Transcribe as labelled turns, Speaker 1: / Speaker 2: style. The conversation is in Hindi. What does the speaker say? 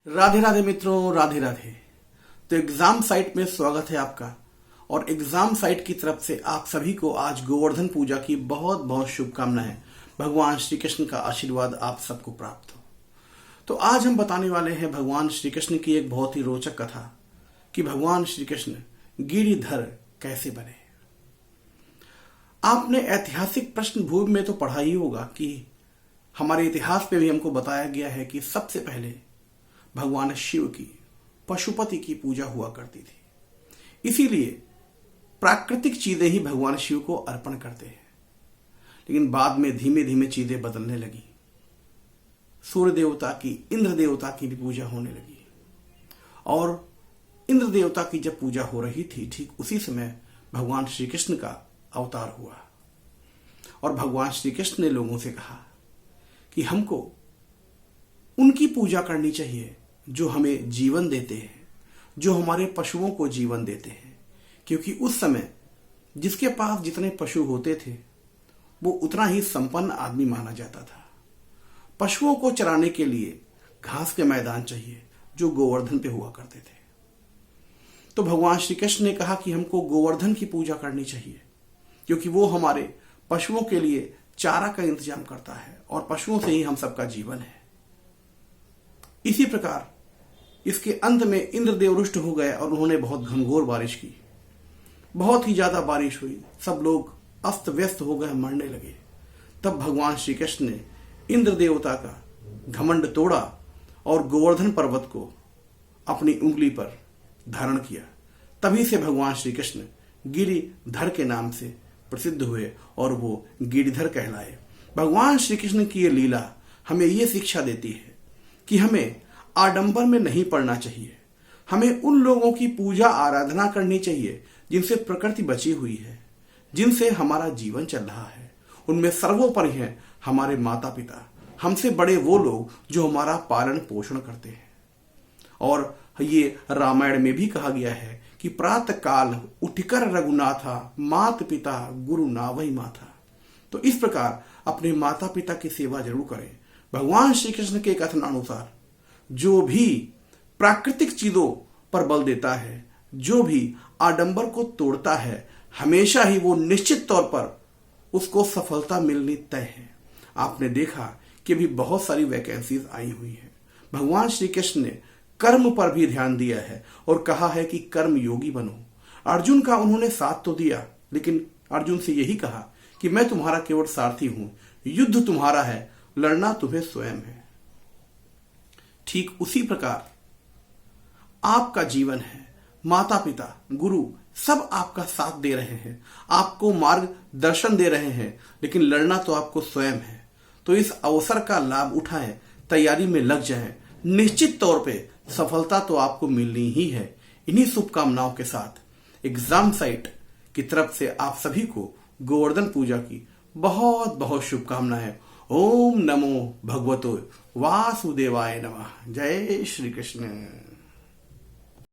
Speaker 1: राधे राधे मित्रों, राधे राधे। तो एग्जाम साइट में स्वागत है आपका। और एग्जाम साइट की तरफ से आप सभी को आज गोवर्धन पूजा की बहुत बहुत शुभकामनाएं। भगवान श्री कृष्ण का आशीर्वाद आप सबको प्राप्त हो। तो आज हम बताने वाले हैं भगवान श्री कृष्ण की एक बहुत ही रोचक कथा कि भगवान श्री कृष्ण गिरिधर कैसे बने। आपने ऐतिहासिक पृष्ठभूमि में तो पढ़ा ही होगा कि हमारे इतिहास में भी हमको बताया गया है कि सबसे पहले भगवान शिव की पशुपति की पूजा हुआ करती थी। इसीलिए प्राकृतिक चीजें ही भगवान शिव को अर्पण करते हैं। लेकिन बाद में धीमे धीमे चीजें बदलने लगी। सूर्य देवता की, इंद्र देवता की भी पूजा होने लगी। और इंद्र देवता की जब पूजा हो रही थी, ठीक उसी समय भगवान श्री कृष्ण का अवतार हुआ। और भगवान श्री कृष्ण ने लोगों से कहा कि हमको उनकी पूजा करनी चाहिए जो हमें जीवन देते हैं, जो हमारे पशुओं को जीवन देते हैं। क्योंकि उस समय जिसके पास जितने पशु होते थे वो उतना ही संपन्न आदमी माना जाता था। पशुओं को चराने के लिए घास के मैदान चाहिए जो गोवर्धन पे हुआ करते थे। तो भगवान श्री कृष्ण ने कहा कि हमको गोवर्धन की पूजा करनी चाहिए, क्योंकि वो हमारे पशुओं के लिए चारा का इंतजाम करता है और पशुओं से ही हम सबका जीवन है। इसी प्रकार इसके अंत में इंद्रदेव रुष्ट हो गए और उन्होंने बहुत घनघोर बारिश की। बहुत ही ज्यादा बारिश हुई, सब लोग अस्त व्यस्त हो गए, मरने लगे। तब भगवान श्री कृष्ण ने इंद्र देवता का घमंड तोड़ा और गोवर्धन पर्वत को अपनी उंगली पर धारण किया। तभी से भगवान श्री कृष्ण गिरिधर के नाम से प्रसिद्ध हुए और वो गिरिधर कहलाए। भगवान श्री कृष्ण की ये लीला हमें ये शिक्षा देती है कि हमें आडंबर में नहीं पड़ना चाहिए। हमें उन लोगों की पूजा आराधना करनी चाहिए जिनसे प्रकृति बची हुई है, जिनसे हमारा जीवन चल रहा है। उनमें सर्वोपरि हैं हमारे माता पिता, हमसे बड़े वो लोग जो हमारा पालन पोषण करते हैं। और ये रामायण में भी कहा गया है कि प्रातः काल उठकर रघुनाथा, मात पिता गुरु नावई माथा। तो इस प्रकार अपने माता पिता की सेवा जरूर करें। भगवान श्री कृष्ण के कथनानुसार जो भी प्राकृतिक चीजों पर बल देता है, जो भी आडंबर को तोड़ता है, हमेशा ही वो निश्चित तौर पर उसको सफलता मिलनी तय है। आपने देखा कि भी बहुत सारी वैकेंसीज आई हुई हैं। भगवान श्री कृष्ण ने कर्म पर भी ध्यान दिया है और कहा है कि कर्म योगी बनो। अर्जुन का उन्होंने साथ तो दिया, लेकिन अर्जुन से यही कहा कि मैं तुम्हारा केवल सारथी हूं, युद्ध तुम्हारा है, लड़ना तुम्हें स्वयं है। ठीक उसी प्रकार आपका जीवन है। माता पिता, गुरु सब आपका साथ दे रहे हैं, आपको मार्गदर्शन दे रहे हैं, लेकिन लड़ना तो आपको स्वयं है। तो इस अवसर का लाभ उठाएं, तैयारी में लग जाएं। निश्चित तौर पे सफलता तो आपको मिलनी ही है। इन्हीं शुभकामनाओं के साथ एग्जाम साइट की तरफ से आप सभी को गोवर्धन पूजा की बहुत बहुत शुभकामनाएं। ओम नमो भगवतो वासुदेवाय नमः। जय श्री कृष्ण।